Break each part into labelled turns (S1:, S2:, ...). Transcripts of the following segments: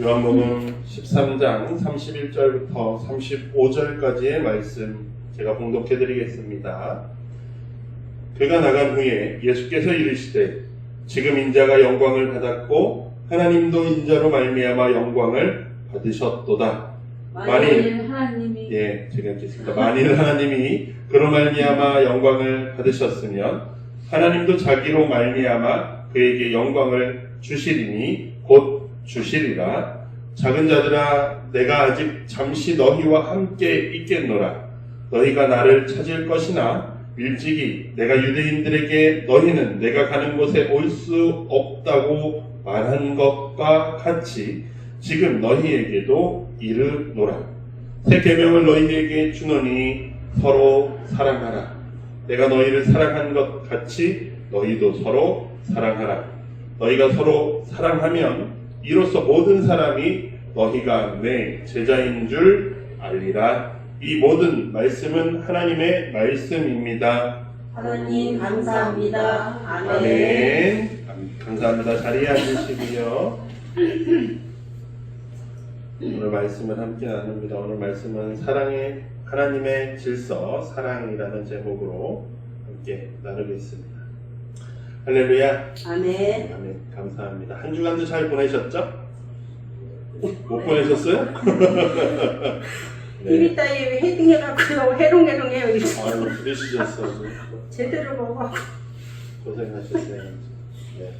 S1: 요한복음 13장 31절부터 35절까지의 말씀 제가 봉독해 드리겠습니다. 그가 나간 후에 예수께서 이르시되 지금 인자가 영광을 받았고 하나님도 인자로 말미암아 영광을 받으셨도다. 만일
S2: 하나님이
S1: 제가 읽겠습니다. 만일 하나님이 그로 말미암아 영광을 받으셨으면 하나님도 자기로 말미암아 그에게 영광을 주시리니 곧 주시리라. 작은 자들아, 내가 아직 잠시 너희와 함께 있겠노라. 너희가 나를 찾을 것이나 일찍이 내가 유대인들에게 너희는 내가 가는 곳에 올 수 없다고 말한 것과 같이 지금 너희에게도 이르노라. 새 계명을 너희에게 주노니 서로 사랑하라. 내가 너희를 사랑한 것 같이 너희도 서로 사랑하라. 너희가 서로 사랑하면 이로써 모든 사람이 너희가 내 제자인 줄 알리라. 이 모든 말씀은 하나님의 말씀입니다.
S2: 하나님 감사합니다. 아멘.
S1: 아멘. 감사합니다. 자리에 앉으시고요. 오늘 말씀을 함께 나눕니다. 오늘 말씀은 사랑의 하나님의 질서, 사랑이라는 제목으로 함께 나누겠습니다. 할렐루야.
S2: 아멘.
S1: 아멘. 감사합니다. 한 주간도 잘 보내셨죠? 못 보내셨어요?
S2: 이리 따위 헤딩해갖고 해롱해롱해요.
S1: 아유, 그러시셨어.
S2: 제대로 먹어.
S1: 고생하셨어요. 네.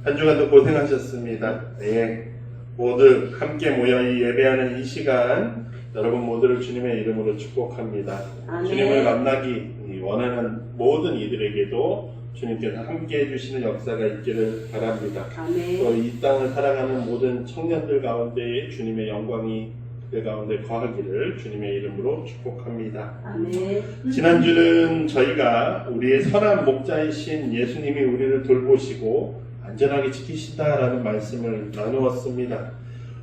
S1: 한 주간도 고생하셨습니다. 네. 모두 함께 모여 이 예배하는 이 시간 여러분 모두를 주님의 이름으로 축복합니다.
S2: 아멘.
S1: 주님을 만나기 원하는 모든 이들에게도 주님께서 함께 해주시는 역사가 있기를 바랍니다.
S2: 아멘.
S1: 또 이 땅을 살아가는 모든 청년들 가운데 주님의 영광이 그들 가운데 거하기를 주님의 이름으로 축복합니다.
S2: 아멘.
S1: 지난주는 저희가 우리의 선한 목자이신 예수님이 우리를 돌보시고 안전하게 지키신다라는 말씀을 나누었습니다.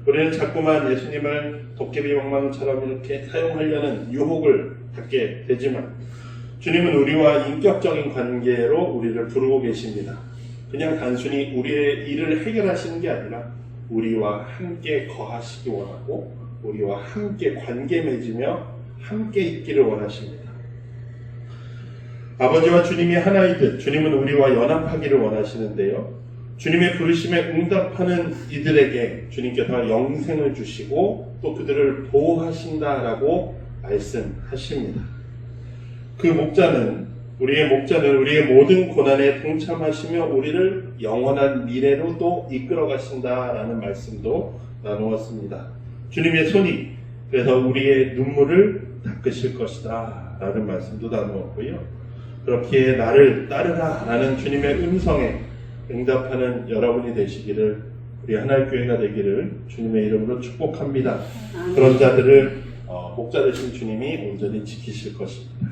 S1: 우리는 자꾸만 예수님을 도깨비 방망이처럼 이렇게 사용하려는 유혹을 받게 되지만 주님은 우리와 인격적인 관계로 우리를 부르고 계십니다. 그냥 단순히 우리의 일을 해결하시는 게 아니라 우리와 함께 거하시기 원하고 우리와 함께 관계 맺으며 함께 있기를 원하십니다. 아버지와 주님이 하나이듯 주님은 우리와 연합하기를 원하시는데요. 주님의 부르심에 응답하는 이들에게 주님께서 영생을 주시고 또 그들을 보호하신다라고 말씀하십니다. 그 목자는 우리의 모든 고난에 동참하시며 우리를 영원한 미래로 또 이끌어 가신다라는 말씀도 나누었습니다. 주님의 손이 그래서 우리의 눈물을 닦으실 것이다 라는 말씀도 나누었고요. 그렇게 나를 따르라 라는 주님의 음성에 응답하는 여러분이 되시기를 우리 하나님교회가 되기를 주님의 이름으로 축복합니다. 그런 자들을 목자 되신 주님이 온전히 지키실 것입니다.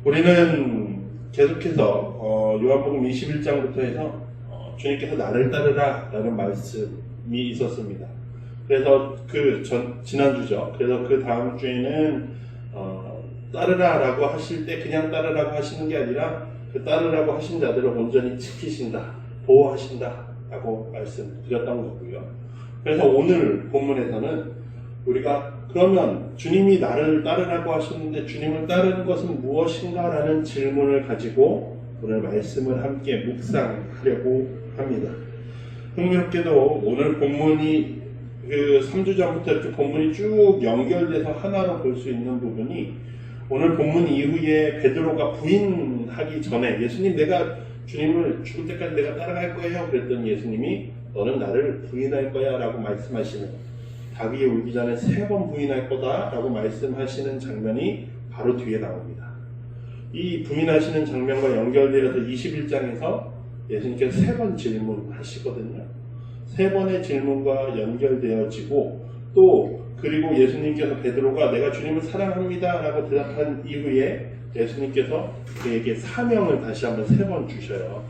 S1: 우리는 계속해서 요한복음 21장부터 해서 주님께서 나를 따르라 라는 말씀이 있었습니다. 그래서 지난주죠. 그래서 그 다음 주에는 따르라 라고 하실 때 그냥 따르라고 하시는 게 아니라 그 따르라고 하신 자들을 온전히 지키신다, 보호하신다 라고 말씀드렸던 거고요. 그래서 오늘 본문에서는 우리가 그러면 주님이 나를 따르라고 하셨는데 주님을 따르는 것은 무엇인가 라는 질문을 가지고 오늘 말씀을 함께 묵상하려고 합니다. 흥미롭게도 오늘 본문이 그 3주 전부터 이렇게 본문이 쭉 연결돼서 하나로 볼 수 있는 부분이 오늘 본문 이후에 베드로가 부인하기 전에 예수님 내가 주님을 죽을 때까지 내가 따라갈 거예요 그랬더니 예수님이 너는 나를 부인할 거야 라고 말씀하시는 다윗이 울기 전에 3번 부인할 거다 라고 말씀하시는 장면이 바로 뒤에 나옵니다. 이 부인하시는 장면과 연결되어서 21장에서 예수님께서 3번 질문하시거든요. 3번의 질문과 연결되어지고 또 그리고 예수님께서 베드로가 내가 주님을 사랑합니다 라고 대답한 이후에 예수님께서 그에게 사명을 다시 한번 3번 주셔요.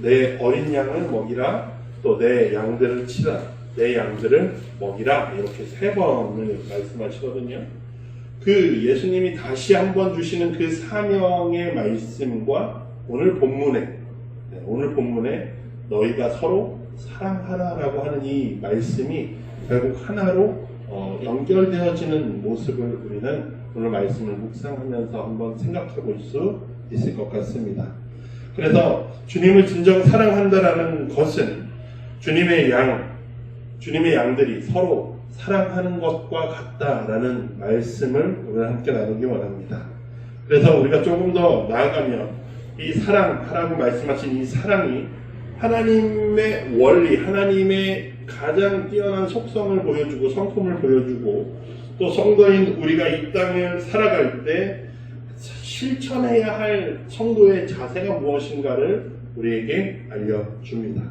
S1: 내 어린 양을 먹이라 또 내 양들을 치라 내 양들을 먹이라 이렇게 3번을 말씀하시거든요. 그 예수님이 다시 한번 주시는 그 사명의 말씀과 오늘 본문에 너희가 서로 사랑하라라고 하는 이 말씀이 결국 하나로 연결되어지는 모습을 우리는 오늘 말씀을 묵상하면서 한번 생각해 볼 수 있을 것 같습니다. 그래서 주님을 진정 사랑한다라는 것은 주님의 양들이 서로 사랑하는 것과 같다라는 말씀을 오늘 함께 나누기 원합니다. 그래서 우리가 조금 더 나아가면 이 사랑하라고 말씀하신 이 사랑이 하나님의 원리, 하나님의 가장 뛰어난 속성을 보여주고 성품을 보여주고 또 성도인 우리가 이 땅을 살아갈 때 실천해야 할 성도의 자세가 무엇인가를 우리에게 알려줍니다.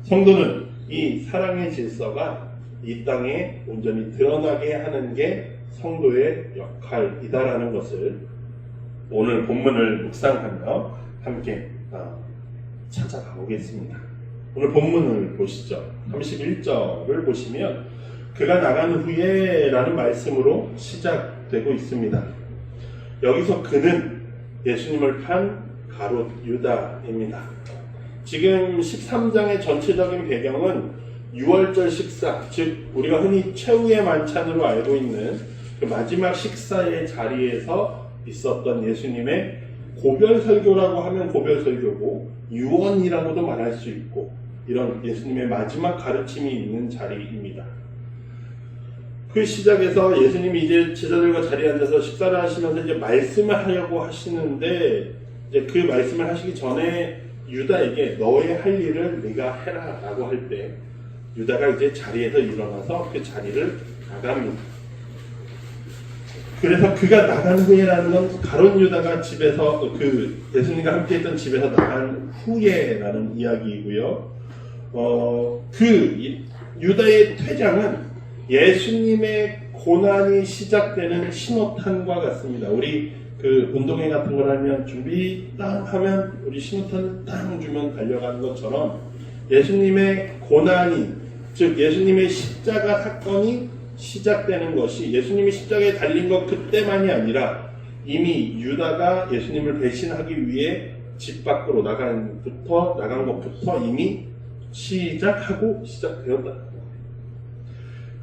S1: 성도는 이 사랑의 질서가 이 땅에 온전히 드러나게 하는 게 성도의 역할이다라는 것을 오늘 본문을 묵상하며 함께 찾아가 보겠습니다. 오늘 본문을 보시죠. 31절을 보시면 그가 나간 후에 라는 말씀으로 시작되고 있습니다. 여기서 그는 예수님을 판 가롯 유다입니다. 지금 13장의 전체적인 배경은 유월절 식사, 즉 우리가 흔히 최후의 만찬으로 알고 있는 그 마지막 식사의 자리에서 있었던 예수님의 고별설교라고 하면 고별설교고 유언이라고도 말할 수 있고 이런 예수님의 마지막 가르침이 있는 자리입니다. 그 시작에서 예수님이 이제 제자들과 자리에 앉아서 식사를 하시면서 이제 말씀을 하려고 하시는데 이제 그 말씀을 하시기 전에 유다에게 너의 할 일을 네가 해라 라고 할 때 유다가 이제 자리에서 일어나서 그 자리를 나갑니다. 그래서 그가 나간 후에라는 건 가룟 유다가 집에서 그 예수님과 함께 했던 집에서 나간 후에라는 이야기이고요. 그 유다의 퇴장은 예수님의 고난이 시작되는 신호탄과 같습니다. 우리 그 운동회 같은 걸 하면 준비 땅 하면 우리 신호탄을 땅 주면 달려가는 것처럼 예수님의 고난이 즉 예수님의 십자가 사건이 시작되는 것이 예수님이 십자가에 달린 것 그때만이 아니라 이미 유다가 예수님을 배신하기 위해 집 밖으로 나간 것부터 이미 시작되었다.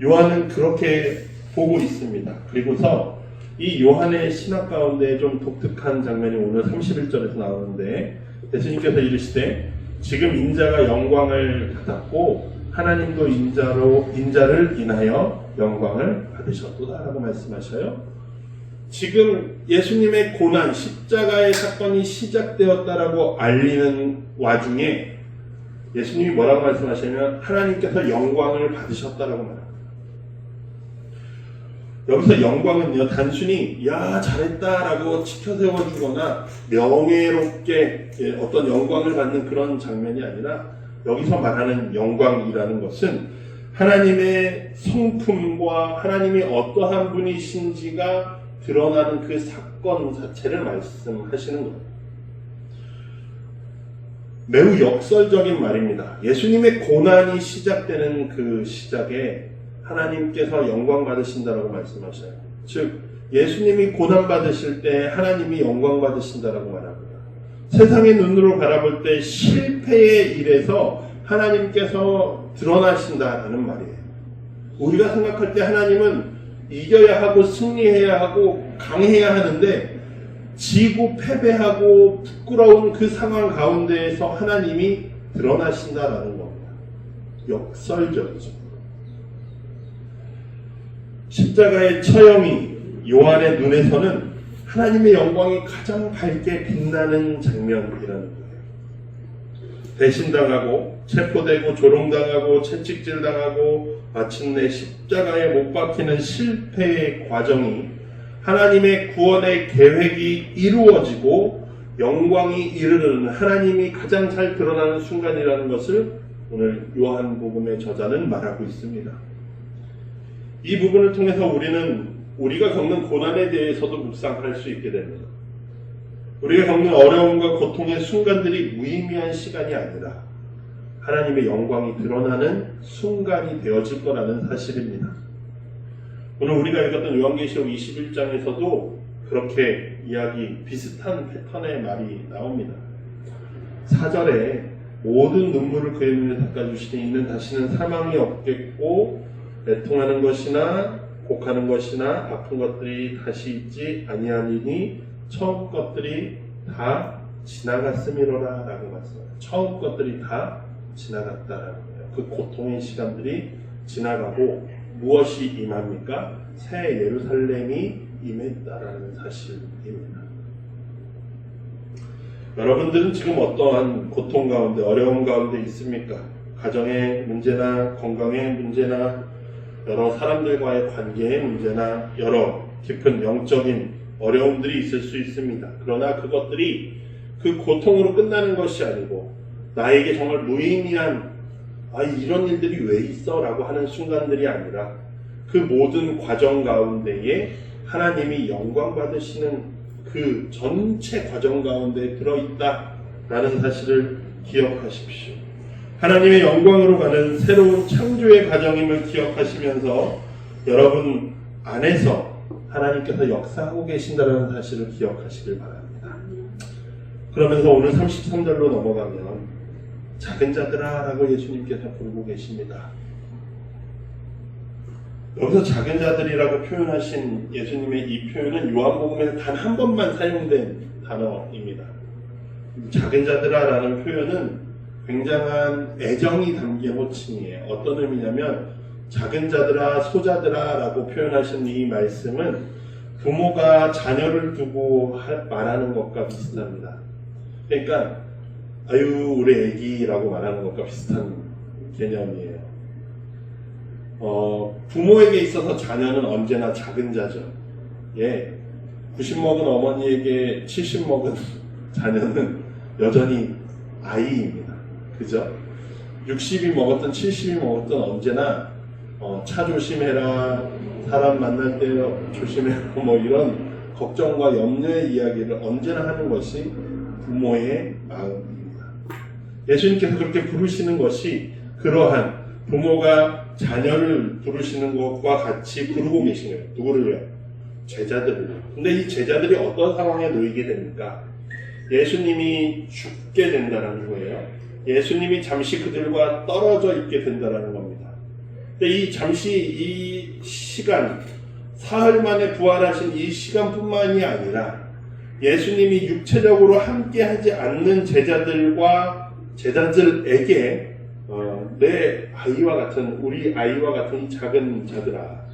S1: 요한은 그렇게 보고 있습니다. 그리고서 이 요한의 신학 가운데 좀 독특한 장면이 오늘 31절에서 나오는데 예수님께서 이르시되 지금 인자가 영광을 받았고 하나님도 인자를 인하여 영광을 받으셨도다 라고 말씀하셔요. 지금 예수님의 고난, 십자가의 사건이 시작되었다라고 알리는 와중에 예수님이 뭐라고 말씀하시냐면 하나님께서 영광을 받으셨다라고 말합니다. 여기서 영광은요 단순히 야 잘했다라고 치켜세워주거나 명예롭게 어떤 영광을 받는 그런 장면이 아니라 여기서 말하는 영광이라는 것은 하나님의 성품과 하나님이 어떠한 분이신지가 드러나는 그 사건 자체를 말씀하시는 겁니다. 매우 역설적인 말입니다. 예수님의 고난이 시작되는 그 시작에 하나님께서 영광 받으신다라고 말씀하셔요. 즉 예수님이 고난 받으실 때 하나님이 영광 받으신다라고 말합니다. 세상의 눈으로 바라볼 때 실패의 일에서 하나님께서 드러나신다라는 말이에요. 우리가 생각할 때 하나님은 이겨야 하고 승리해야 하고 강해야 하는데 지고 패배하고 부끄러운 그 상황 가운데에서 하나님이 드러나신다라는 겁니다. 역설적이죠. 십자가의 처형이 요한의 눈에서는 하나님의 영광이 가장 밝게 빛나는 장면이라는 거예요. 배신당하고 체포되고 조롱당하고 채찍질당하고 마침내 십자가에 못 박히는 실패의 과정이 하나님의 구원의 계획이 이루어지고 영광이 이르는 하나님이 가장 잘 드러나는 순간이라는 것을 오늘 요한복음의 저자는 말하고 있습니다. 이 부분을 통해서 우리는 우리가 겪는 고난에 대해서도 묵상할 수 있게 됩니다. 우리가 겪는 어려움과 고통의 순간들이 무의미한 시간이 아니라 하나님의 영광이 드러나는 순간이 되어질 거라는 사실입니다. 오늘 우리가 읽었던 요한계시록 21장에서도 그렇게 비슷한 패턴의 말이 나옵니다. 4절에 모든 눈물을 그의 눈에 닦아주시니 이는 다시는 사망이 없겠고 애통하는 것이나 곡하는 것이나 아픈 것들이 다시 있지 아니하리니 처음 것들이 다 지나갔음이로라 라고 말씀합니다. 처음 것들이 다 지나갔다라는 거예요. 그 고통의 시간들이 지나가고 무엇이 임합니까? 새 예루살렘이 임했다라는 사실입니다. 여러분들은 지금 어떠한 고통 가운데 어려움 가운데 있습니까? 가정의 문제나 건강의 문제나 여러 사람들과의 관계의 문제나 여러 깊은 영적인 어려움들이 있을 수 있습니다. 그러나 그것들이 그 고통으로 끝나는 것이 아니고 나에게 정말 무의미한 이런 일들이 왜 있어? 라고 하는 순간들이 아니라 그 모든 과정 가운데에 하나님이 영광 받으시는 그 전체 과정 가운데 들어있다라는 사실을 기억하십시오. 하나님의 영광으로 가는 새로운 창조의 과정임을 기억하시면서 여러분 안에서 하나님께서 역사하고 계신다는 사실을 기억하시길 바랍니다. 그러면서 오늘 33절로 넘어가면 작은 자들아 라고 예수님께서 부르고 계십니다. 여기서 작은 자들이라고 표현하신 예수님의 이 표현은 요한복음에 단 한 번만 사용된 단어입니다. 작은 자들아 라는 표현은 굉장한 애정이 담긴 호칭이에요. 어떤 의미냐면 작은 자들아 소자들아 라고 표현하신 이 말씀은 부모가 자녀를 두고 말하는 것과 비슷합니다. 그러니까 아유 우리 애기라고 말하는 것과 비슷한 개념이에요. 부모에게 있어서 자녀는 언제나 작은 자죠. 90 먹은 어머니에게 70 먹은 자녀는 여전히 아이입니다. 그죠? 60이 먹었든 70이 먹었든 언제나 차 조심해라, 사람 만날 때 조심해라, 뭐 이런 걱정과 염려의 이야기를 언제나 하는 것이 부모의 마음입니다. 예수님께서 그렇게 부르시는 것이 그러한 부모가 자녀를 부르시는 것과 같이 부르고 계신 거예요. 누구를요? 제자들을요. 근데 이 제자들이 어떤 상황에 놓이게 됩니까? 예수님이 죽게 된다는 거예요. 예수님이 잠시 그들과 떨어져 있게 된다는 겁니다. 근데 이 시간, 사흘 만에 부활하신 이 시간뿐만이 아니라 예수님이 육체적으로 함께 하지 않는 제자들에게 내 아이와 같은, 우리 아이와 같은 이 작은 자들아,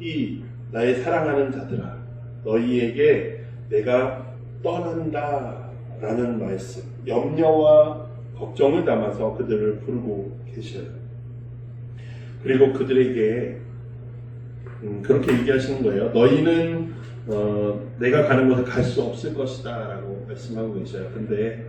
S1: 이 나의 사랑하는 자들아, 너희에게 내가 떠난다 라는 말씀, 염려와 걱정을 담아서 그들을 부르고 계셔요. 그리고 그들에게 그렇게 얘기하시는 거예요. 너희는 내가 가는 곳에 갈 수 없을 것이다 라고 말씀하고 계셔요. 근데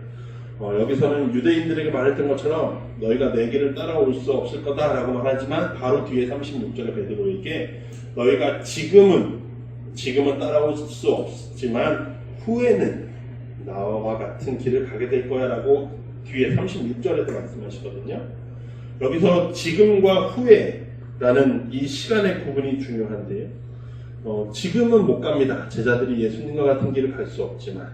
S1: 여기서는 유대인들에게 말했던 것처럼 너희가 내 길을 따라올 수 없을 거다 라고 말하지만 바로 뒤에 36절에 베드로에게 너희가 지금은 따라올 수 없지만 후에는 나와 같은 길을 가게 될 거야 라고 뒤에 36절에서 말씀하시거든요. 여기서 지금과 후에라는 이 시간의 구분이 중요한데요. 지금은 못 갑니다. 제자들이 예수님과 같은 길을 갈 수 없지만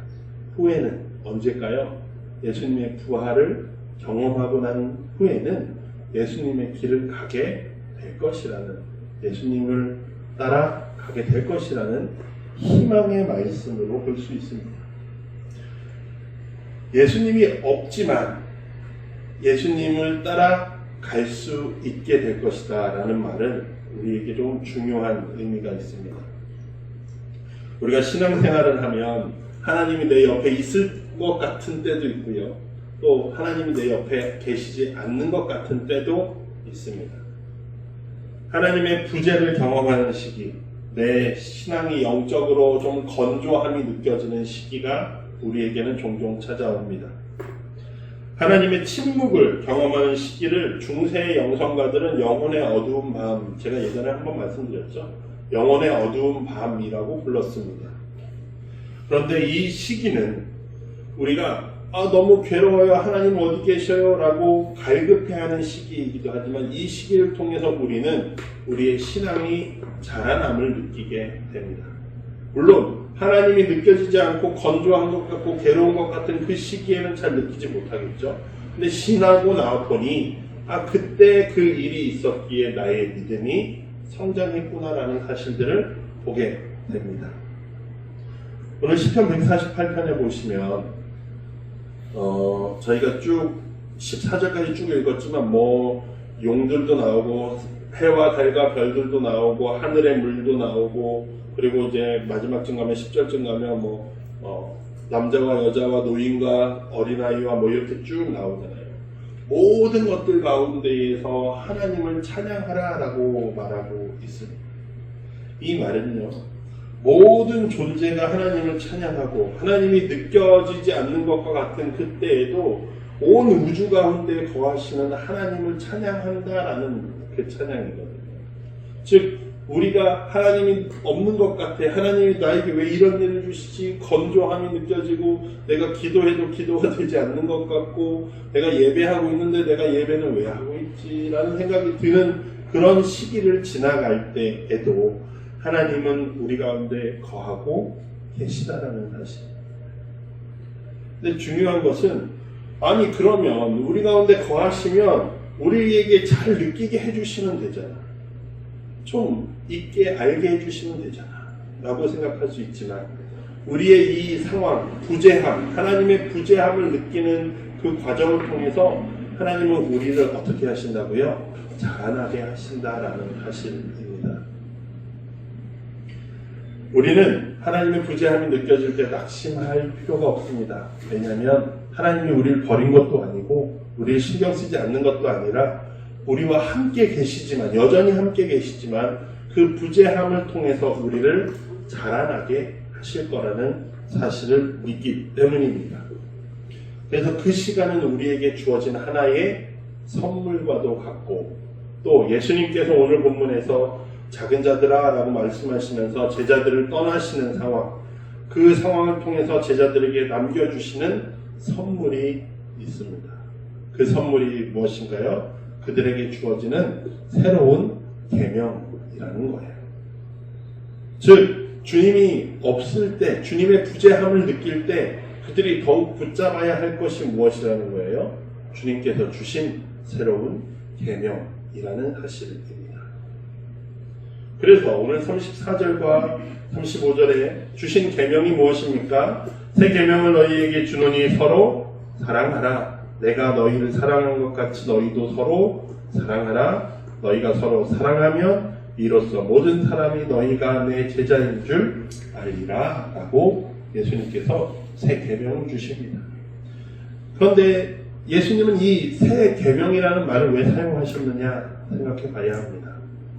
S1: 후에는 언제일까요? 예수님의 부활을 경험하고 난 후에는 예수님의 길을 가게 될 것이라는, 예수님을 따라 가게 될 것이라는 희망의 말씀으로 볼 수 있습니다. 예수님이 없지만 예수님을 따라 갈 수 있게 될 것이다 라는 말은 우리에게 좀 중요한 의미가 있습니다. 우리가 신앙생활을 하면 하나님이 내 옆에 있을 것 같은 때도 있고요. 또 하나님이 내 옆에 계시지 않는 것 같은 때도 있습니다. 하나님의 부재를 경험하는 시기, 내 신앙이 영적으로 좀 건조함이 느껴지는 시기가 우리에게는 종종 찾아옵니다. 하나님의 침묵을 경험하는 시기를 중세의 영성가들은 영혼의 어두운 밤, 제가 예전에 한번 말씀드렸죠. 영혼의 어두운 밤이라고 불렀습니다. 그런데 이 시기는 우리가 너무 괴로워요, 하나님 어디 계셔요 라고 갈급해하는 시기이기도 하지만 이 시기를 통해서 우리는 우리의 신앙이 자라남을 느끼게 됩니다. 물론 하나님이 느껴지지 않고 건조한 것 같고 괴로운 것 같은 그 시기에는 잘 느끼지 못하겠죠. 근데 신하고 나와보니 그때 그 일이 있었기에 나의 믿음이 성장했구나라는 사실들을 보게 됩니다. 오늘 시편 148편에 보시면 저희가 쭉 14절까지 쭉 읽었지만 용들도 나오고 해와 달과 별들도 나오고 하늘의 물도 나오고 그리고 이제 마지막쯤 가면 10절쯤 가면 남자와 여자와 노인과 어린아이와 이렇게 쭉 나오잖아요. 모든 것들 가운데에서 하나님을 찬양하라 라고 말하고 있습니다. 이 말은요, 모든 존재가 하나님을 찬양하고 하나님이 느껴지지 않는 것과 같은 그때에도 온 우주 가운데 거하시는 하나님을 찬양한다라는 그 찬양이거든요. 즉 우리가 하나님이 없는 것 같아, 하나님이 나에게 왜 이런 일을 주시지, 건조함이 느껴지고 내가 기도해도 기도가 되지 않는 것 같고 내가 예배하고 있는데 내가 예배는 왜 하고 있지 라는 생각이 드는 그런 시기를 지나갈 때에도 하나님은 우리 가운데 거하고 계시다라는 사실. 근데 중요한 것은 그러면 우리 가운데 거하시면 우리에게 잘 느끼게 해주시면 되잖아. 좀 있게 알게 해주시면 되잖아 라고 생각할 수 있지만 우리의 이 상황, 부재함, 하나님의 부재함을 느끼는 그 과정을 통해서 하나님은 우리를 어떻게 하신다고요? 자라나게 하신다라는 사실입니다. 우리는 하나님의 부재함이 느껴질 때 낙심할 필요가 없습니다. 왜냐하면 하나님이 우리를 버린 것도 아니고 우리를 신경 쓰지 않는 것도 아니라 우리와 함께 계시지만, 여전히 함께 계시지만 그 부재함을 통해서 우리를 자라나게 하실 거라는 사실을 믿기 때문입니다. 그래서 그 시간은 우리에게 주어진 하나의 선물과도 같고, 또 예수님께서 오늘 본문에서 작은 자들아 라고 말씀하시면서 제자들을 떠나시는 상황, 그 상황을 통해서 제자들에게 남겨주시는 선물이 있습니다. 그 선물이 무엇인가요? 그들에게 주어지는 새로운 계명이라는 거예요. 즉 주님이 없을 때, 주님의 부재함을 느낄 때 그들이 더욱 붙잡아야 할 것이 무엇이라는 거예요? 주님께서 주신 새로운 계명이라는 사실입니다. 그래서 오늘 34절과 35절에 주신 계명이 무엇입니까? 새 계명을 너희에게 주노니 서로 사랑하라. 내가 너희를 사랑한 것 같이 너희도 서로 사랑하라. 너희가 서로 사랑하면 이로써 모든 사람이 너희가 내 제자인 줄 알리라 라고 예수님께서 새 계명을 주십니다. 그런데 예수님은 이 새 계명이라는 말을 왜 사용하셨느냐 생각해 봐야 합니다.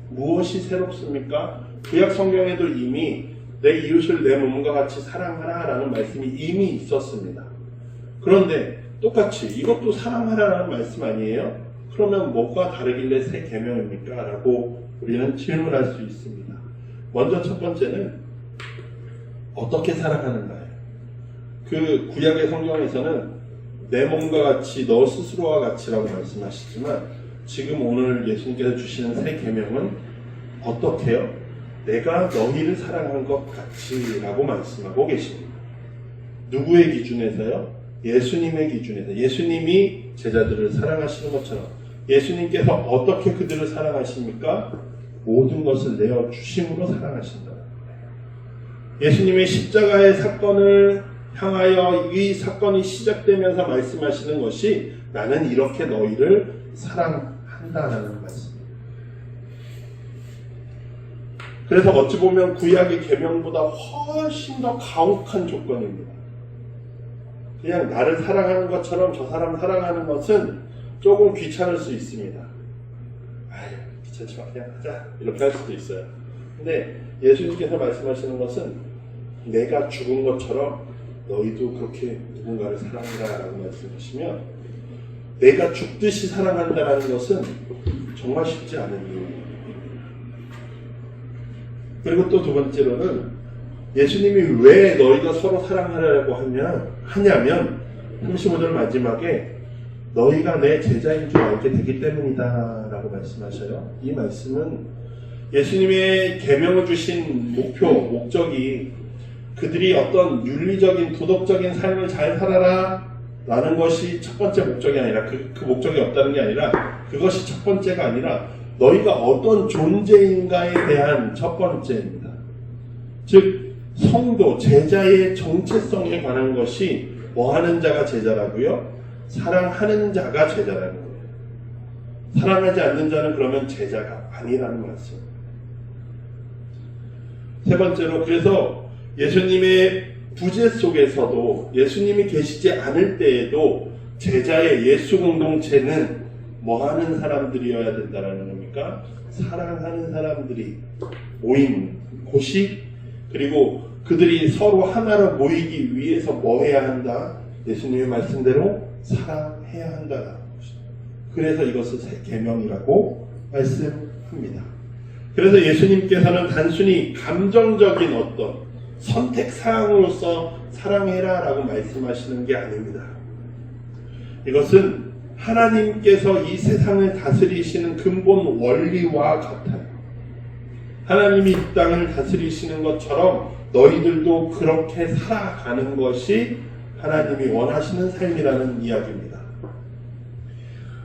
S1: 무엇이 새롭습니까? 구약 성경에도 이미 내 이웃을 내 몸과 같이 사랑하라 라는 말씀이 이미 있었습니다. 그런데 똑같이 이것도 사랑하라라는 말씀 아니에요? 그러면 뭐가 다르길래 새 계명입니까? 라고 우리는 질문할 수 있습니다. 먼저 첫 번째는 어떻게 사랑하는가요? 그 구약의 성경에서는 내 몸과 같이 너 스스로와 같이라고 말씀하시지만 지금 오늘 예수님께서 주시는 새 계명은 어떻게요? 내가 너희를 사랑한 것 같이 라고 말씀하고 계십니다. 누구의 기준에서요? 예수님의 기준에서. 예수님이 제자들을 사랑하시는 것처럼 예수님께서 어떻게 그들을 사랑하십니까? 모든 것을 내어 주심으로 사랑하신다. 예수님의 십자가의 사건을 향하여 이 사건이 시작되면서 말씀하시는 것이 나는 이렇게 너희를 사랑한다라는 말씀입니다. 그래서 어찌 보면 구약의 계명보다 훨씬 더 가혹한 조건입니다. 그냥 나를 사랑하는 것처럼 저 사람 사랑하는 것은 조금 귀찮을 수 있습니다. 귀찮지만 그냥 하자 이렇게 할 수도 있어요. 근데 예수님께서 말씀하시는 것은 내가 죽은 것처럼 너희도 그렇게 누군가를 사랑하라 라고 말씀하시면 내가 죽듯이 사랑한다는 것은 정말 쉽지 않은 일입니다. 그리고 또 두 번째로는 예수님이 왜 너희가 서로 사랑하라고 하냐면 35절 마지막에 너희가 내 제자인 줄 알게 되기 때문이다 라고 말씀하셔요. 이 말씀은 예수님의 계명을 주신 목적이 그들이 어떤 윤리적인 도덕적인 삶을 잘 살아라 라는 것이 첫 번째 목적이 아니라 그 목적이 없다는 게 아니라 그것이 첫 번째가 아니라 너희가 어떤 존재인가에 대한 첫 번째입니다. 즉 성도, 제자의 정체성에 관한 것이 뭐하는 자가 제자라고요? 사랑하는 자가 제자라는 거예요. 사랑하지 않는 자는 그러면 제자가 아니라는 말씀입니다. 세 번째로 그래서 예수님의 부재 속에서도 예수님이 계시지 않을 때에도 제자의 예수 공동체는 뭐하는 사람들이어야 된다는 겁니까? 사랑하는 사람들이 모인 곳이, 그리고 그들이 서로 하나로 모이기 위해서 뭐 해야 한다? 예수님의 말씀대로 사랑해야 한다는 것입니다. 그래서 이것을 새 계명이라고 말씀합니다. 그래서 예수님께서는 단순히 감정적인 어떤 선택사항으로서 사랑해라 라고 말씀하시는 게 아닙니다. 이것은 하나님께서 이 세상을 다스리시는 근본 원리와 같아요. 하나님이 이 땅을 다스리시는 것처럼 너희들도 그렇게 살아가는 것이 하나님이 원하시는 삶이라는 이야기입니다.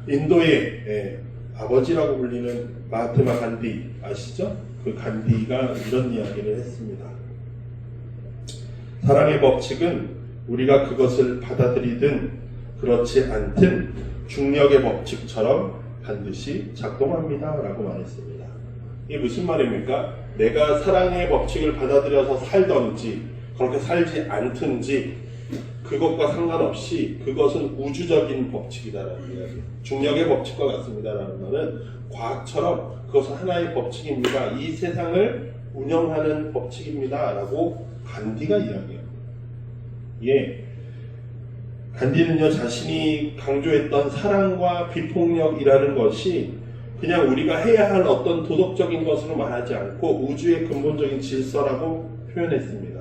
S1: 인도의 아버지라고 불리는 마하트마 간디 아시죠? 그 간디가 이런 이야기를 했습니다. 사랑의 법칙은 우리가 그것을 받아들이든 그렇지 않든 중력의 법칙처럼 반드시 작동합니다 라고 말했습니다. 이게 무슨 말입니까? 내가 사랑의 법칙을 받아들여서 살던지 그렇게 살지 않든지 그것과 상관없이 그것은 우주적인 법칙이다라는 이야기예요. 중력의 법칙과 같습니다라는 것은 과학처럼 그것은 하나의 법칙입니다. 이 세상을 운영하는 법칙입니다 라고 간디가 이야기해요. 예. 간디는요, 자신이 강조했던 사랑과 비폭력이라는 것이 그냥 우리가 해야 할 어떤 도덕적인 것으로 말하지 않고 우주의 근본적인 질서라고 표현했습니다.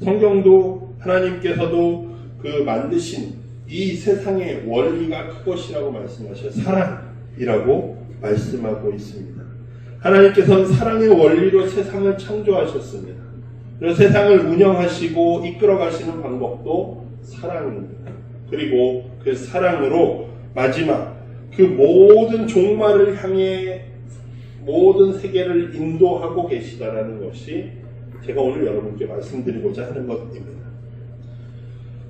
S1: 성경도 하나님께서도 그 만드신 이 세상의 원리가 그것이라고 말씀하셔요. 사랑이라고 말씀하고 있습니다. 하나님께서는 사랑의 원리로 세상을 창조하셨습니다. 그래서 세상을 운영하시고 이끌어가시는 방법도 사랑입니다. 그리고 그 사랑으로 마지막 그 모든 종말을 향해 모든 세계를 인도하고 계시다라는 것이 제가 오늘 여러분께 말씀드리고자 하는 것입니다.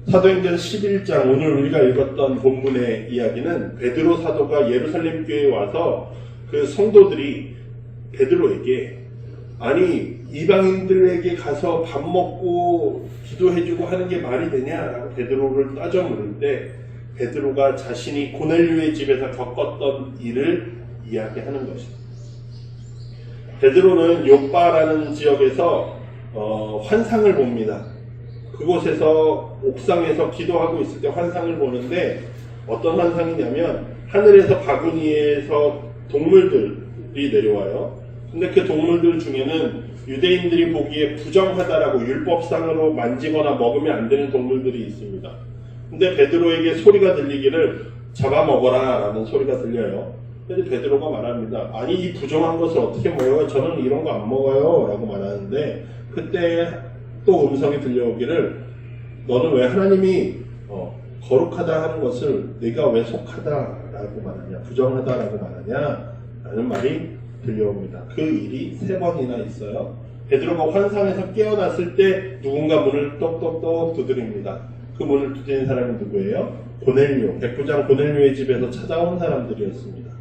S1: 사도행전 11장, 오늘 우리가 읽었던 본문의 이야기는 베드로 사도가 예루살렘 교회에 와서 그 성도들이 베드로에게 아니 이방인들에게 가서 밥 먹고 기도해주고 하는 게 말이 되냐라고 베드로를 따져 물을 때 베드로가 자신이 고넬료의 집에서 겪었던 일을 이야기하는 것입니다. 베드로는 요빠라는 지역에서 환상을 봅니다. 그곳에서 옥상에서 기도하고 있을 때 환상을 보는데 어떤 환상이냐면 하늘에서 바구니에서 동물들이 내려와요. 근데 그 동물들 중에는 유대인들이 보기에 부정하다라고 율법상으로 만지거나 먹으면 안 되는 동물들이 있습니다. 근데 베드로에게 소리가 들리기를 잡아먹어라 라는 소리가 들려요. 그래서 베드로가 말합니다. 아니 이 부정한 것을 어떻게 먹어요? 저는 이런 거 안 먹어요 라고 말하는데 그때 또 음성이 들려오기를 너는 왜 하나님이 거룩하다 하는 것을 네가 왜 속하다 라고 말하냐, 부정하다 라고 말하냐 라는 말이 들려옵니다. 그 일이 3번이나 있어요. 베드로가 환상에서 깨어났을 때 누군가 문을 똑똑똑 두드립니다. 그 문을 두드린 사람이 누구예요? 고넬료, 백부장 고넬료의 집에서 찾아온 사람들이었습니다.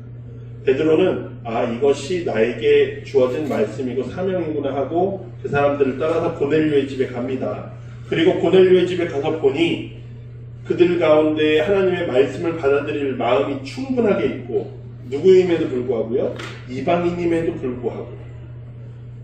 S1: 베드로는 이것이 나에게 주어진 말씀이고 사명이구나 하고 그 사람들을 따라서 고넬료의 집에 갑니다. 그리고 고넬료의 집에 가서 보니 그들 가운데 하나님의 말씀을 받아들일 마음이 충분하게 있고 누구임에도 불구하고요, 이방인임에도 불구하고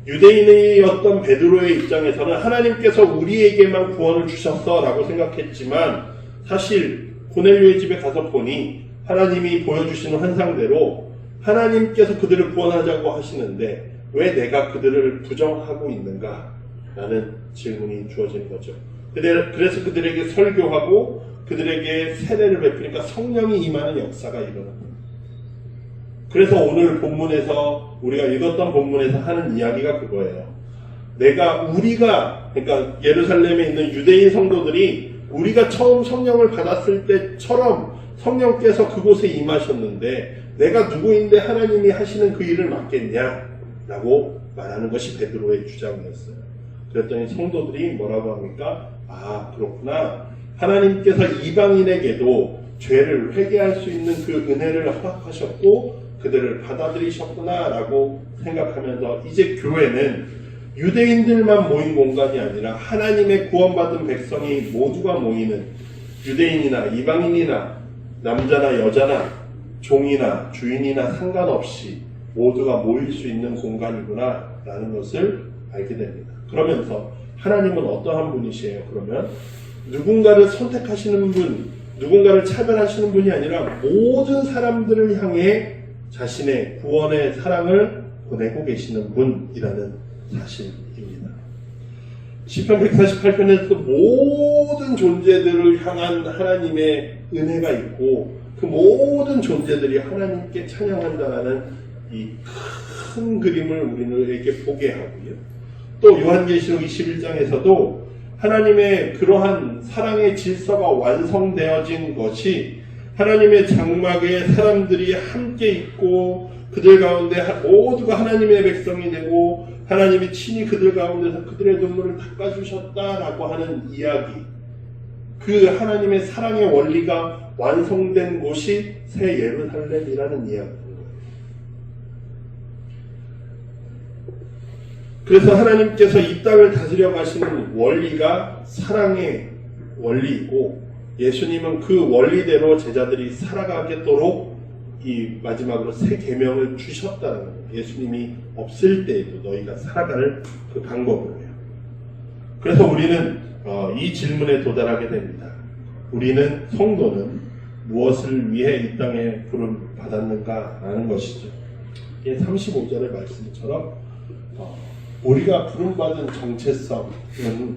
S1: 유대인이었던 베드로의 입장에서는 하나님께서 우리에게만 구원을 주셨어 라고 생각했지만 사실 고넬료의 집에 가서 보니 하나님이 보여주시는 환상대로 하나님께서 그들을 구원하자고 하시는데 왜 내가 그들을 부정하고 있는가 라는 질문이 주어지는 거죠. 그래서 그들에게 설교하고 그들에게 세례를 베푸니까 성령이 임하는 역사가 일어납니다. 그래서 오늘 본문에서 우리가 읽었던 본문에서 하는 이야기가 그거예요. 우리가 그러니까 예루살렘에 있는 유대인 성도들이 우리가 처음 성령을 받았을 때처럼 성령께서 그곳에 임하셨는데 내가 누구인데 하나님이 하시는 그 일을 맡겠냐? 라고 말하는 것이 베드로의 주장이었어요. 그랬더니 성도들이 뭐라고 합니까? 아, 그렇구나. 하나님께서 이방인에게도 죄를 회개할 수 있는 그 은혜를 허락하셨고 그들을 받아들이셨구나 라고 생각하면서 이제 교회는 유대인들만 모인 공간이 아니라 하나님의 구원받은 백성이 모두가 모이는 유대인이나 이방인이나 남자나 여자나 종이나 주인이나 상관없이 모두가 모일 수 있는 공간이구나 라는 것을 알게 됩니다. 그러면서 하나님은 어떠한 분이시에요? 그러면 누군가를 선택하시는 분, 누군가를 차별하시는 분이 아니라 모든 사람들을 향해 자신의 구원의 사랑을 보내고 계시는 분이라는 사실입니다. 시편 148편에서도 모든 존재들을 향한 하나님의 은혜가 있고 그 모든 존재들이 하나님께 찬양한다는 이 큰 그림을 우리에게 보게 하고요. 또 요한계시록 21장에서도 하나님의 그러한 사랑의 질서가 완성되어진 것이 하나님의 장막에 사람들이 함께 있고 그들 가운데 모두가 하나님의 백성이 되고 하나님이 친히 그들 가운데서 그들의 눈물을 닦아주셨다라고 하는 이야기, 그 하나님의 사랑의 원리가 완성된 곳이 새 예루살렘이라는 이야기입니다. 그래서 하나님께서 이 땅을 다스려 가시는 원리가 사랑의 원리이고 예수님은 그 원리대로 제자들이 살아가겠도록 이 마지막으로 새 계명을 주셨다는 거예요. 예수님이 없을 때에도 너희가 살아갈 그 방법으로요. 그래서 우리는 이 질문에 도달하게 됩니다. 우리는 성도는 무엇을 위해 이 땅에 부름 받았는가 하는 것이죠. 이게 35절의 말씀처럼 우리가 부름받은 정체성은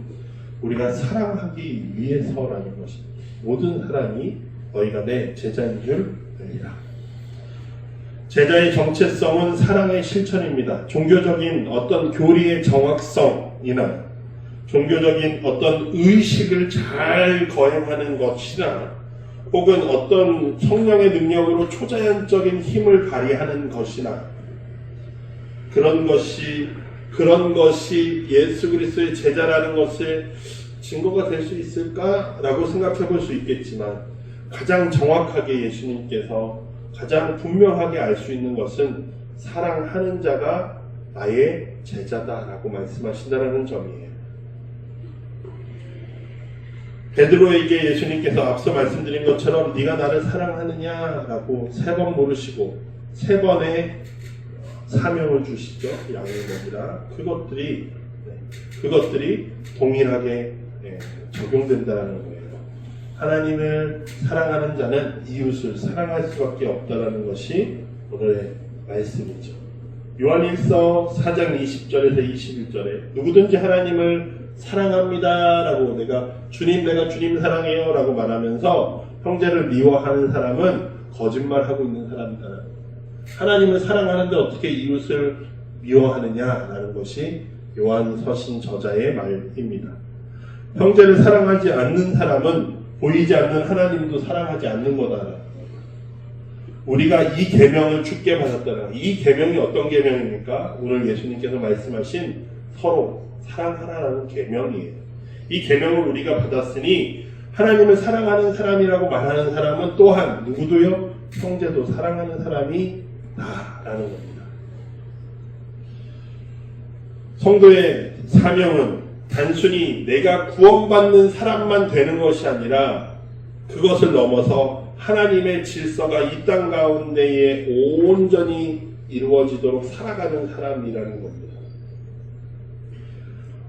S1: 우리가 사랑하기 위해서라는 것입니다. 모든 사람이 너희가 내 제자인 줄 알리라. 제자의 정체성은 사랑의 실천입니다. 종교적인 어떤 교리의 정확성이나 종교적인 어떤 의식을 잘 거행하는 것이나 혹은 어떤 성령의 능력으로 초자연적인 힘을 발휘하는 것이나 그런 것이 예수 그리스도의 제자라는 것을 증거가 될 수 있을까라고 생각해 볼 수 있겠지만 가장 정확하게 예수님께서 가장 분명하게 알 수 있는 것은 사랑하는 자가 나의 제자다라고 말씀하신다는 점이에요. 베드로에게 예수님께서 앞서 말씀드린 것처럼 네가 나를 사랑하느냐라고 3번 물으시고 3번의 사명을 주시죠. 양을 먹이라. 그것들이 동일하게 적용된다는 거예요. 하나님을 사랑하는 자는 이웃을 사랑할 수밖에 없다는 것이 오늘의 말씀이죠. 요한일서 4장 20절에서 21절에 누구든지 하나님을 사랑합니다라고 내가 주님 사랑해요 라고 말하면서 형제를 미워하는 사람은 거짓말하고 있는 사람이다. 하나님을 사랑하는데 어떻게 이웃을 미워하느냐라는 것이 요한서신 저자의 말입니다. 형제를 사랑하지 않는 사람은 보이지 않는 하나님도 사랑하지 않는 거다. 우리가 이 계명을 주께 받았다는 이 계명이 어떤 계명입니까? 오늘 예수님께서 말씀하신 서로 사랑하라는 계명이에요. 이 계명을 우리가 받았으니 하나님을 사랑하는 사람이라고 말하는 사람은 또한 누구도요? 형제도 사랑하는 사람이 나라는 겁니다. 성도의 사명은 단순히 내가 구원받는 사람만 되는 것이 아니라 그것을 넘어서 하나님의 질서가 이 땅 가운데에 온전히 이루어지도록 살아가는 사람이라는 겁니다.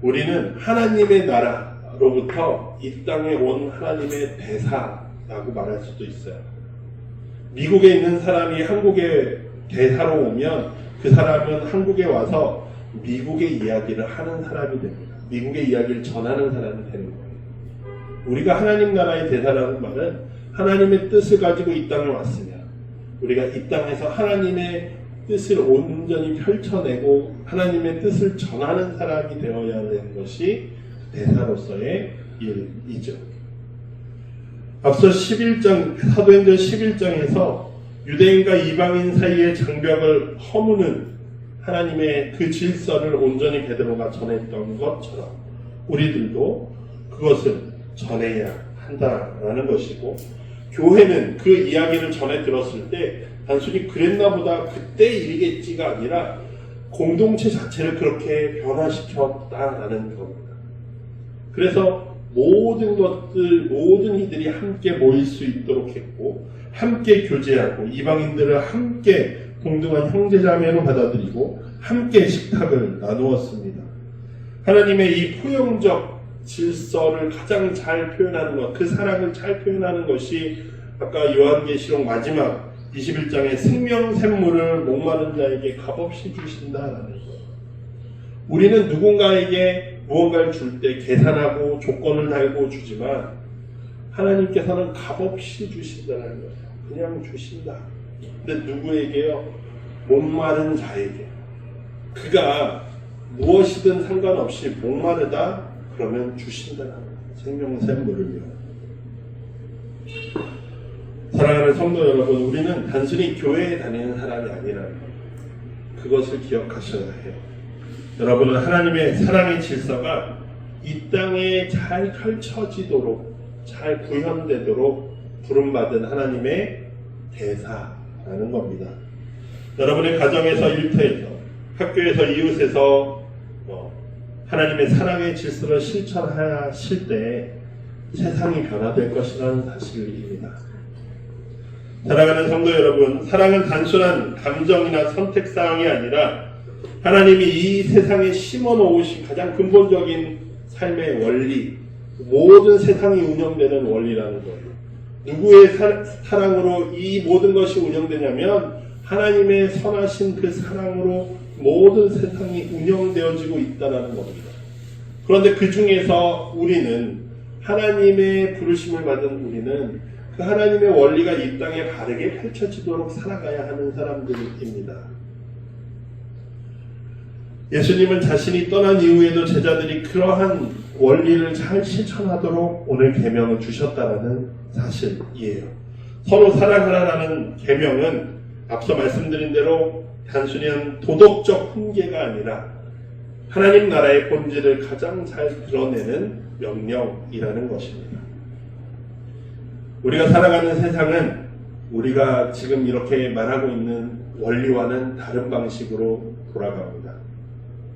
S1: 우리는 하나님의 나라로부터 이 땅에 온 하나님의 대사라고 말할 수도 있어요. 미국에 있는 사람이 한국에 대사로 오면 그 사람은 한국에 와서 미국의 이야기를 하는 사람이 됩니다. 미국의 이야기를 전하는 사람이 되는 거예요. 우리가 하나님 나라의 대사라는 말은 하나님의 뜻을 가지고 이 땅을 왔으면 우리가 이 땅에서 하나님의 뜻을 온전히 펼쳐내고 하나님의 뜻을 전하는 사람이 되어야 하는 것이 대사로서의 일이죠. 앞서 11장, 사도행전 11장에서 유대인과 이방인 사이의 장벽을 허무는 하나님의 그 질서를 온전히 베드로가 전했던 것처럼 우리들도 그것을 전해야 한다라는 것이고, 교회는 그 이야기를 전해 들었을 때 단순히 그랬나 보다 그때 일이겠지가 아니라 공동체 자체를 그렇게 변화시켰다라는 겁니다. 그래서 모든 것들, 모든 이들이 함께 모일 수 있도록 했고, 함께 교제하고, 이방인들을 함께 동등한 형제자매로 받아들이고, 함께 식탁을 나누었습니다. 하나님의 이 포용적 질서를 가장 잘 표현하는 것, 그 사랑을 잘 표현하는 것이 아까 요한계시록 마지막 21장의 생명샘물을 목마른 자에게 값없이 주신다라는 거예요. 우리는 누군가에게 무언가를 줄 때 계산하고 조건을 달고 주지만 하나님께서는 값없이 주신다는 거예요. 그냥 주신다. 근데 누구에게요? 목마른 자에게. 그가 무엇이든 상관없이 목마르다 그러면 주신다는 거예요. 생명샘물을요. 사랑하는 성도 여러분, 우리는 단순히 교회에 다니는 사람이 아니라는 거예요. 그것을 기억하셔야 해요. 여러분은 하나님의 사랑의 질서가 이 땅에 잘 펼쳐지도록, 잘 구현되도록 부름받은 하나님의 대사라는 겁니다. 여러분의 가정에서, 일터에서, 학교에서, 이웃에서 하나님의 사랑의 질서를 실천하실 때 세상이 변화될 것이라는 사실입니다. 사랑하는 성도 여러분, 사랑은 단순한 감정이나 선택사항이 아니라 하나님이 이 세상에 심어놓으신 가장 근본적인 삶의 원리, 모든 세상이 운영되는 원리라는 거예요. 누구의 사랑으로 이 모든 것이 운영되냐면 하나님의 선하신 그 사랑으로 모든 세상이 운영되어지고 있다는 겁니다. 그런데 그 중에서 우리는, 하나님의 부르심을 받은 우리는 그 하나님의 원리가 이 땅에 바르게 펼쳐지도록 살아가야 하는 사람들입니다. 예수님은 자신이 떠난 이후에도 제자들이 그러한 원리를 잘 실천하도록 오늘 계명을 주셨다라는 사실이에요. 서로 사랑하라라는 계명은 앞서 말씀드린 대로 단순한 도덕적 훈계가 아니라 하나님 나라의 본질을 가장 잘 드러내는 명령이라는 것입니다. 우리가 살아가는 세상은 우리가 지금 이렇게 말하고 있는 원리와는 다른 방식으로 돌아갑니다.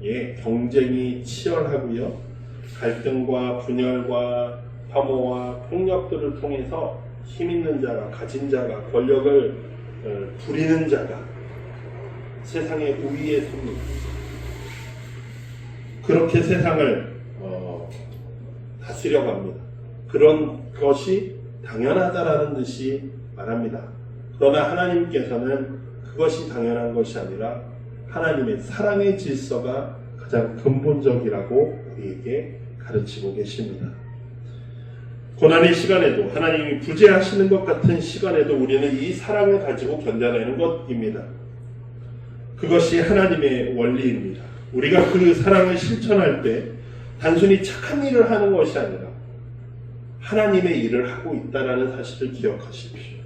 S1: 예, 경쟁이 치열하고요. 갈등과 분열과 혐오와 폭력들을 통해서 힘 있는 자가, 가진 자가, 권력을 부리는 자가 세상의 우위에 섭니다. 그렇게 세상을 다스려 갑니다. 그런 것이 당연하다라는 듯이 말합니다. 그러나 하나님께서는 그것이 당연한 것이 아니라 하나님의 사랑의 질서가 가장 근본적이라고 우리에게 가르치고 계십니다. 고난의 시간에도, 하나님이 구제하시는 것 같은 시간에도 우리는 이 사랑을 가지고 견뎌내는 것입니다. 그것이 하나님의 원리입니다. 우리가 그 사랑을 실천할 때 단순히 착한 일을 하는 것이 아니라 하나님의 일을 하고 있다는 사실을 기억하십시오.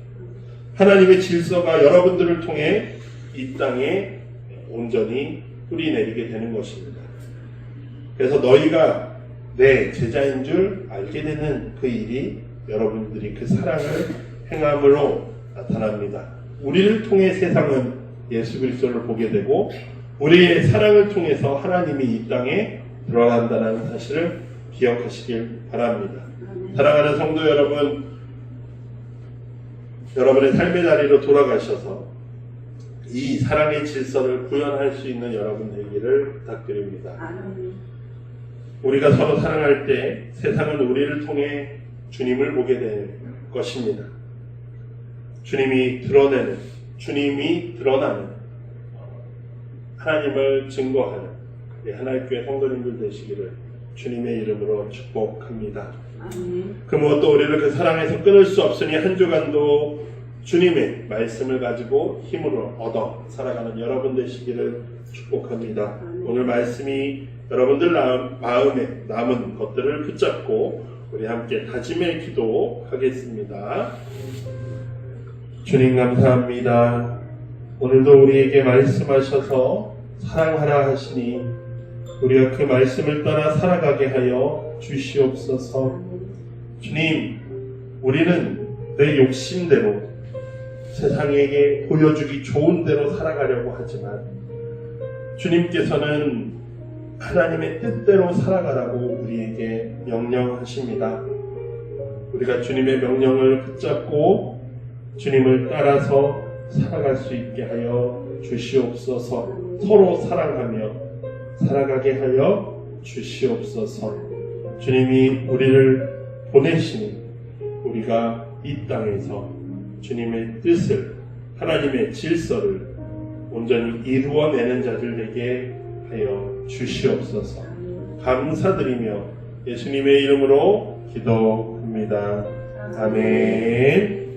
S1: 하나님의 질서가 여러분들을 통해 이 땅에 온전히 뿌리내리게 되는 것입니다. 그래서 너희가 내 제자인 줄 알게 되는 그 일이 여러분들이 그 사랑을 행함으로 나타납니다. 우리를 통해 세상은 예수 그리스도를 보게 되고 우리의 사랑을 통해서 하나님이 이 땅에 드러난다는 사실을 기억하시길 바랍니다. 사랑하는 성도 여러분, 여러분의 삶의 자리로 돌아가셔서 이 사랑의 질서를 구현할 수 있는 여러분 되기를 부탁드립니다. 우리가 서로 사랑할 때 세상은 우리를 통해 주님을 보게 될 것입니다. 주님이 드러내는, 주님이 드러나는 하나님을 증거하는 하나님교회 성도님들 되시기를 주님의 이름으로 축복합니다. 그 무엇도 우리를 그 사랑에서 끊을 수 없으니 한 주간도 주님의 말씀을 가지고 힘으로 얻어 살아가는 여러분 되시기를 축복합니다. 오늘 말씀이 여러분들 마음에 남은 것들을 붙잡고 우리 함께 다짐의 기도 하겠습니다. 주님 감사합니다. 오늘도 우리에게 말씀하셔서 사랑하라 하시니 우리가 그 말씀을 따라 살아가게 하여 주시옵소서. 주님, 우리는 내 욕심대로 세상에게 보여주기 좋은 대로 살아가려고 하지만 주님께서는 하나님의 뜻대로 살아가라고 우리에게 명령하십니다. 우리가 주님의 명령을 붙잡고 주님을 따라서 살아갈 수 있게 하여 주시옵소서. 서로 사랑하며 살아가게 하여 주시옵소서. 주님이 우리를 보내시니 우리가 이 땅에서 주님의 뜻을, 하나님의 질서를 온전히 이루어내는 자들 되게 하여 주시옵소서. 감사드리며 예수님의 이름으로 기도합니다. 아멘.